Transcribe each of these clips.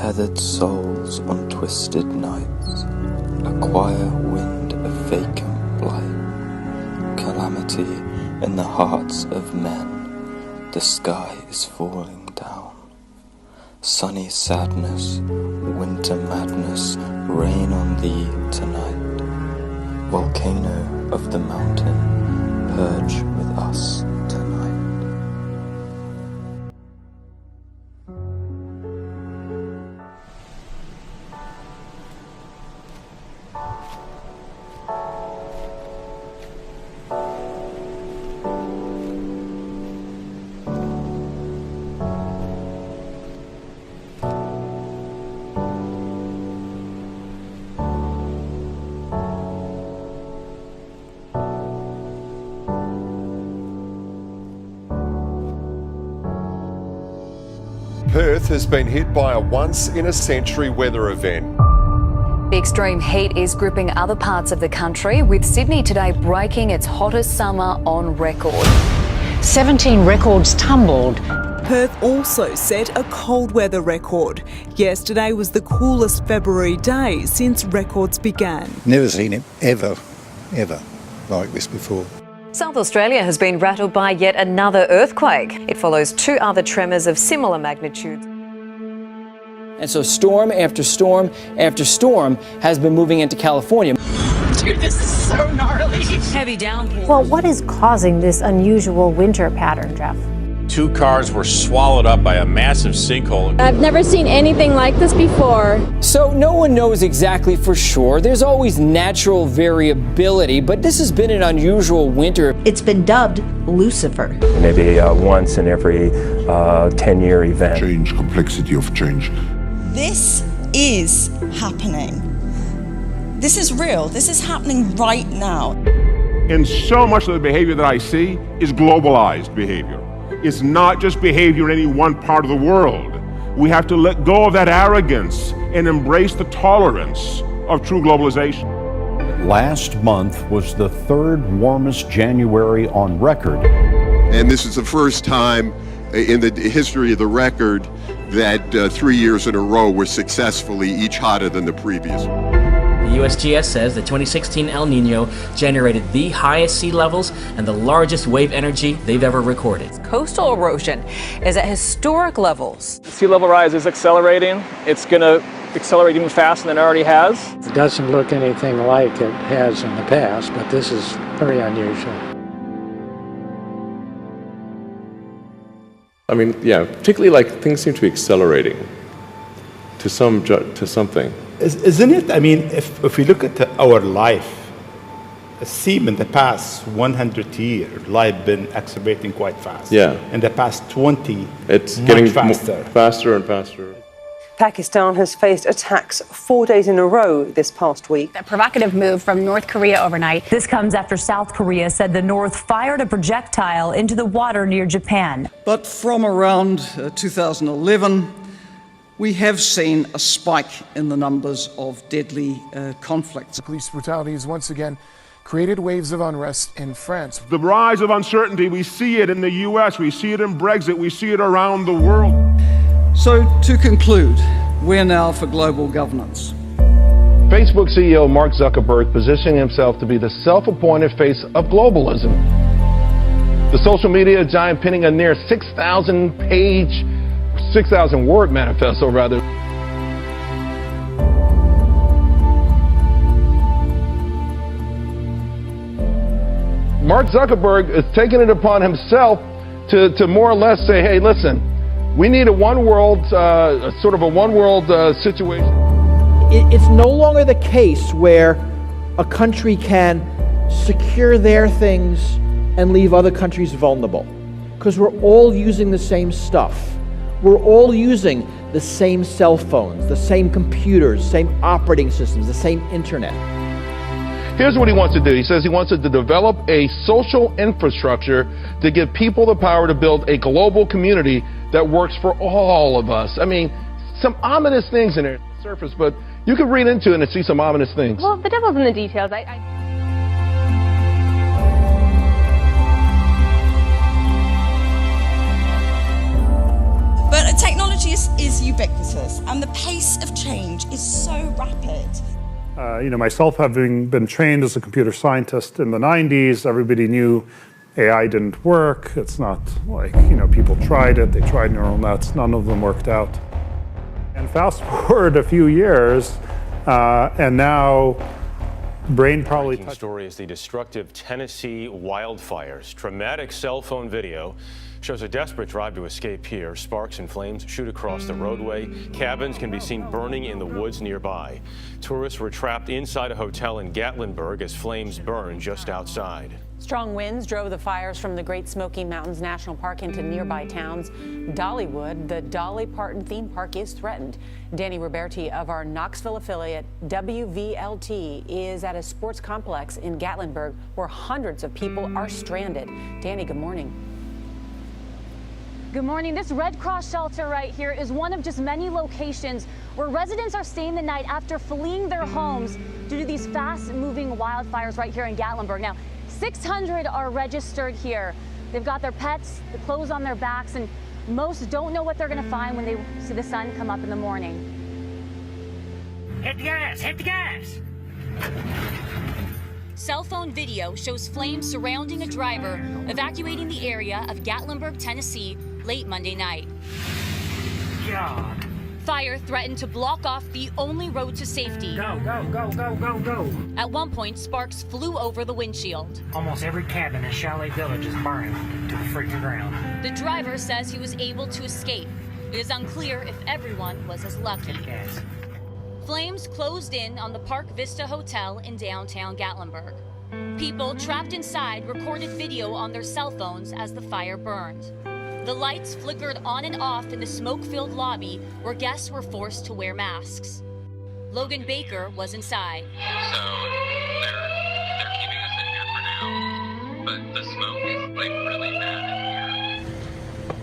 tethered souls on twisted nights acquire wind of vacant blight, calamity in the hearts of men, the sky is falling down. Sunny sadness, winter madness, rain on thee tonight. Volcano of the mountain, purge with us tonight. Perth has been hit by a once-in-a-century weather event. The extreme heat is gripping other parts of the country, with Sydney today breaking its hottest summer on record. 17 records tumbled. Perth also set a cold weather record. Yesterday was the coolest February day since records began. Never seen it ever like this before. South Australia has been rattled by yet another earthquake. It follows two other tremors of similar magnitude. And so storm after storm after storm has been moving into California. Dude, this is so gnarly. Heavy downpours. Well, what is causing this unusual winter pattern, Jeff? 2 cars were swallowed up by a massive sinkhole. I've never seen anything like this before. So no one knows exactly for sure. There's always natural variability, but this has been an unusual winter. It's been dubbed Lucifer. Maybe once in every 10-year event. Change, complexity of change. This is happening. This is real. This is happening right now. And so much of the behavior that I see is globalized behavior. It's not just behavior in any one part of the world. We have to let go of that arrogance and embrace the tolerance of true globalization. Last month was the 3rd warmest January on record. And this is the first time in the history of the record that 3 years in a row were successfully each hotter than the previous. The USGS says the 2016 El Nino generated the highest sea levels and the largest wave energy they've ever recorded. Coastal erosion is at historic levels. Sea level rise is accelerating. It's going to accelerate even faster than it already has. It doesn't look anything like it has in the past, but this is very unusual. I mean, yeah, particularly like things seem to be accelerating to something. Isn't it? I mean, if we look at our life, it seems in the past 100 years, life been accelerating quite fast. Yeah. In the past 20, it's much getting faster and faster. Pakistan has faced attacks 4 days in a row this past week. A provocative move from North Korea overnight. This comes after South Korea said the North fired a projectile into the water near Japan. But from around 2011, we have seen a spike in the numbers of deadly conflicts. Police brutality has once again created waves of unrest in France. The rise of uncertainty, we see it in the US, we see it in Brexit, we see it around the world. So to conclude, we're now for global governance. Facebook CEO Mark Zuckerberg positioning himself to be the self-appointed face of globalism. The social media giant penning a near 6,000 word manifesto rather. Mark Zuckerberg is taking it upon himself to more or less say, hey, listen, we need a one world, sort of a one world situation. It's no longer the case where a country can secure their things and leave other countries vulnerable, because we're all using the same stuff. We're all using the same cell phones, the same computers, same operating systems, the same internet. Here's what he wants to do. He says he wants to develop a social infrastructure to give people the power to build a global community that works for all of us. I mean, some ominous things in there on the surface, but you can read into it and see some ominous things. Well, the devil's in the details. But technology This is ubiquitous, and the pace of change is so rapid. Myself having been trained as a computer scientist in the 90s, everybody knew AI didn't work. It's not like, people tried it, they tried neural nets, none of them worked out. And fast forward a few years, and now brain probably... The story is the destructive Tennessee wildfires. Dramatic cell phone video shows a desperate drive to escape here. Sparks and flames shoot across the roadway. Cabins can be seen burning in the woods nearby. Tourists were trapped inside a hotel in Gatlinburg as flames burned just outside. Strong winds drove the fires from the Great Smoky Mountains National Park into nearby towns. Dollywood, the Dolly Parton theme park, is threatened. Danny Roberti of our Knoxville affiliate WVLT is at a sports complex in Gatlinburg where hundreds of people are stranded. Danny, good morning. Good morning. This Red Cross shelter right here is one of just many locations where residents are staying the night after fleeing their homes due to these fast-moving wildfires right here in Gatlinburg. Now, 600 are registered here. They've got their pets, the clothes on their backs, and most don't know what they're going to find when they see the sun come up in the morning. Hit the gas! Hit the gas! Cell phone video shows flames surrounding a driver evacuating the area of Gatlinburg, Tennessee, late Monday night. God. Fire threatened to block off the only road to safety. Go, go, go, go, go, go. At one point, sparks flew over the windshield. Almost every cabin in Chalet Village is burned to the freaking ground. The driver says he was able to escape. It is unclear if everyone was as lucky. Yes. Flames closed in on the Park Vista Hotel in downtown Gatlinburg. People trapped inside recorded video on their cell phones as the fire burned. The lights flickered on and off in the smoke-filled lobby where guests were forced to wear masks. Logan Baker was inside. So they're keeping us in here for now, but the smoke is really bad in here.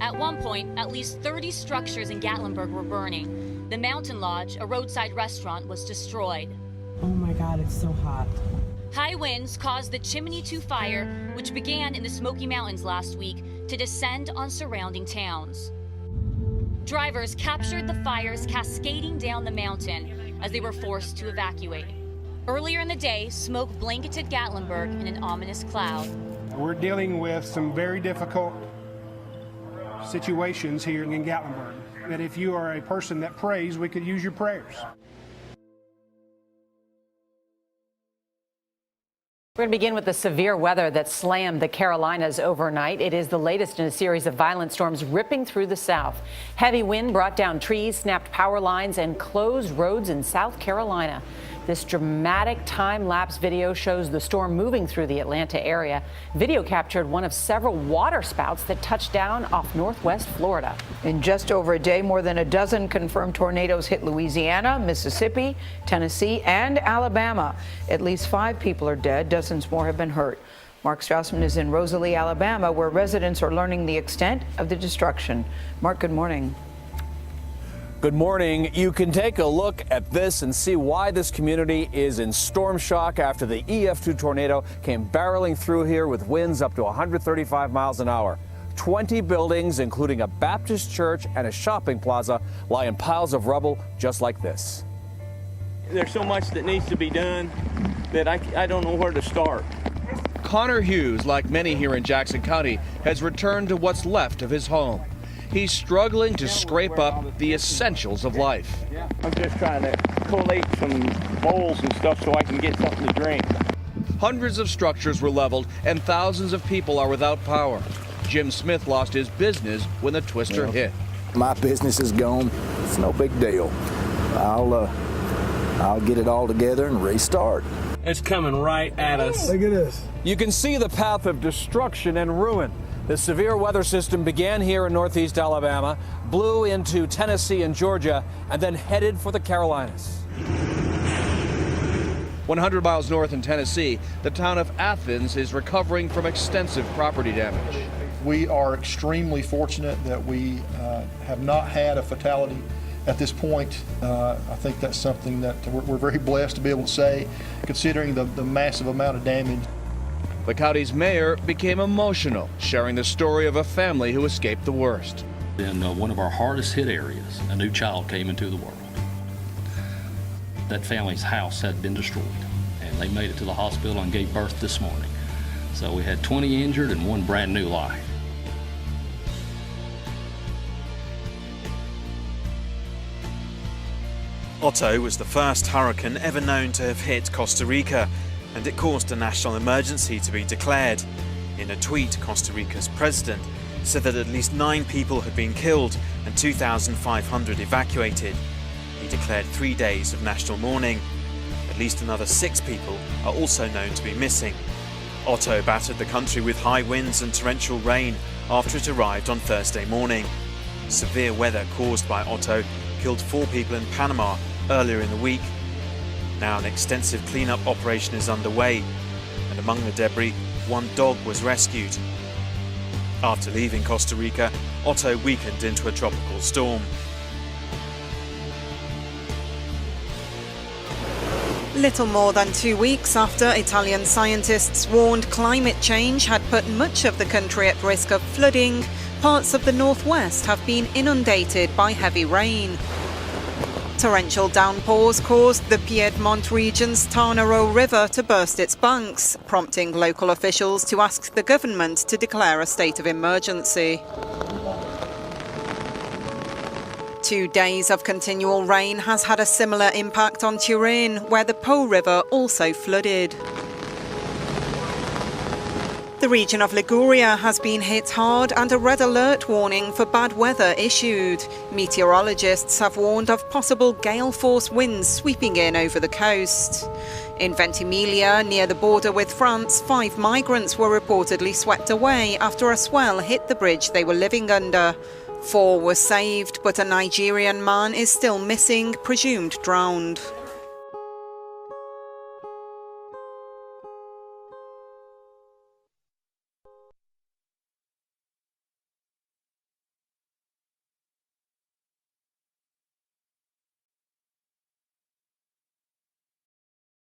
At one point, at least 30 structures in Gatlinburg were burning. The Mountain Lodge, a roadside restaurant, was destroyed. Oh my God, it's so hot. High winds caused the Chimney 2 fire, which began in the Smoky Mountains last week, to descend on surrounding towns. Drivers captured the fires cascading down the mountain as they were forced to evacuate. Earlier in the day, smoke blanketed Gatlinburg in an ominous cloud. We're dealing with some very difficult situations here in Gatlinburg, that if you are a person that prays, we could use your prayers. We're going to begin with the severe weather that slammed the Carolinas overnight. It is the latest in a series of violent storms ripping through the South. Heavy wind brought down trees, snapped power lines, and closed roads in South Carolina. This dramatic time-lapse video shows the storm moving through the Atlanta area. Video captured one of several water spouts that touched down off northwest Florida. In just over a day, more than a dozen confirmed tornadoes hit Louisiana, Mississippi, Tennessee, and Alabama. At least 5 people are dead. Dozens more have been hurt. Mark Strassman is in Rosalie, Alabama, where residents are learning the extent of the destruction. Mark, good morning. Good morning. You can take a look at this and see why this community is in storm shock after the EF2 tornado came barreling through here with winds up to 135 miles an hour. 20 buildings, including a Baptist church and a shopping plaza, lie in piles of rubble just like this. There's so much that needs to be done that I don't know where to start. Connor Hughes, like many here in Jackson County, has returned to what's left of his home. He's struggling to scrape up the essentials of life. I'm just trying to collate some bowls and stuff so I can get something to drink. Hundreds of structures were leveled and thousands of people are without power. Jim Smith lost his business when the twister hit. My business is gone. It's no big deal. I'll get it all together and restart. It's coming right at us. Look at this. You can see the path of destruction and ruin. The severe weather system began here in northeast Alabama, blew into Tennessee and Georgia, and then headed for the Carolinas. 100 miles north in Tennessee, the town of Athens is recovering from extensive property damage. We are extremely fortunate that we have not had a fatality at this point. I think that's something that we're very blessed to be able to say, considering the massive amount of damage. The county's mayor became emotional, sharing the story of a family who escaped the worst. In one of our hardest hit areas, a new child came into the world. That family's house had been destroyed, and they made it to the hospital and gave birth this morning. So we had 20 injured and 1 brand new life. Otto was the first hurricane ever known to have hit Costa Rica, and it caused a national emergency to be declared. In a tweet, Costa Rica's president said that at least 9 people had been killed and 2,500 evacuated. He declared 3 days of national mourning. At least another 6 people are also known to be missing. Otto battered the country with high winds and torrential rain after it arrived on Thursday morning. Severe weather caused by Otto killed 4 people in Panama earlier in the week. Now an extensive cleanup operation is underway, and among the debris, 1 dog was rescued. After leaving Costa Rica, Otto weakened into a tropical storm. Little more than 2 weeks after Italian scientists warned climate change had put much of the country at risk of flooding, parts of the northwest have been inundated by heavy rain. Torrential downpours caused the Piedmont region's Tanaro River to burst its banks, prompting local officials to ask the government to declare a state of emergency. 2 days of continual rain has had a similar impact on Turin, where the Po River also flooded. The region of Liguria has been hit hard and a red alert warning for bad weather issued. Meteorologists have warned of possible gale-force winds sweeping in over the coast. In Ventimiglia, near the border with France, 5 migrants were reportedly swept away after a swell hit the bridge they were living under. 4 were saved, but a Nigerian man is still missing, presumed drowned.